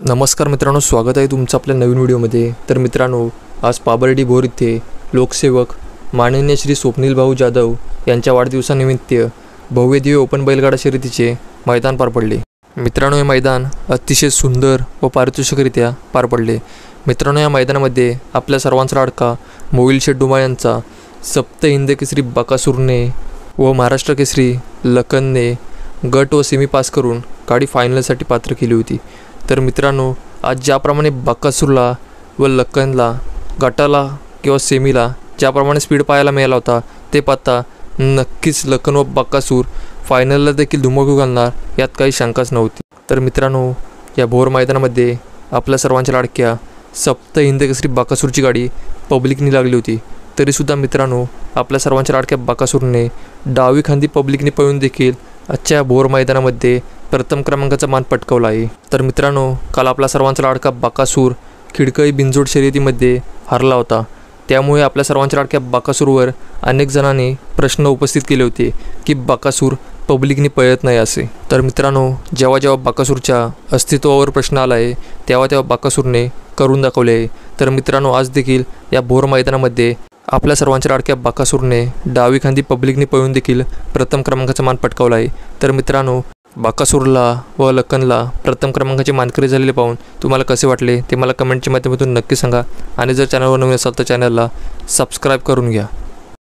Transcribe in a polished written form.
नमस्कार मित्रांनो, स्वागत आहे तुमचं आपल्या नवीन व्हिडिओमध्ये। तर मित्रांनो, आज पाबर्डी भोर इथे लोकसेवक माननीय श्री स्वप्नील भाऊ जाधव यांच्या वाढदिवसानिमित्त भव्य दिव्य ओपन बैलगाडा शर्यतीचे मैदान पार पडले। मित्रांनो, हे मैदान अतिशय सुंदर व पारितोषिकरित्या पार पडले। मित्रांनो, या मैदानामध्ये आपल्या सर्वांचा लाडका मोहिल शेठ डुमाळ यांचा सप्त हिंद केसरी बकासूरने व महाराष्ट्र केसरी लखनने गट व सेमी पास करून गाडी फायनलसाठी पात्र केली होती। तर मित्रांनो, आज ज्याप्रमाणे बकासूरला व लखनला गटाला किंवा सेमीला ज्याप्रमाणे स्पीड पाहायला मिळाला होता, ते पाहता नक्कीच लखन व बकासूर फायनलला देखील धुमाकूळ घालणार यात काही शंकाच नव्हती। तर मित्रांनो, या भोर मैदानामध्ये आपल्या सर्वांच्या लाडक्या सप्त हिंद केसरी बकासूरची गाडी पब्लिकनी लागली होती। तरीसुद्धा मित्रांनो, आपल्या सर्वांच्या लाडक्या बकासूरने डावी खांदी पब्लिकने पळून देखील आजच्या भोर मैदानामध्ये प्रथम क्रमांकाचा मान पटकावला आहे। तर मित्रांनो, काल आपला सर्वांचा लाडका बकासूर खिडकई बिनजोड शर्यतीमध्ये हरला होता। त्यामुळे आपल्या सर्वांच्या लाडक्या बकासूरवर अनेक जणांनी प्रश्न उपस्थित केले होते की बकासूर पब्लिकने पळत नाही असे। तर मित्रांनो, जेव्हा बकासूरच्या अस्तित्वावर प्रश्न आला आहे तेव्हा बकासूरने करून दाखवले आहे। तर मित्रांनो, आज देखील या भोर मैदानामध्ये आपल्या सर्वांच्या लाडक्या बकासूरने डावी खांदी पब्लिकने पळून देखील प्रथम क्रमांकाचा मान पटकावला आहे। तर मित्रांनो, बकासूरला व लखनला प्रथम क्रमांकाचे मानकरी झालेले पाहून तुम्हाला कसे वाटले ते मला कमेंटच्या माध्यमातून नक्की सांगा। आणि जर चॅनलवर नवीन असाल तर चॅनलला सबस्क्राईब करून घ्या।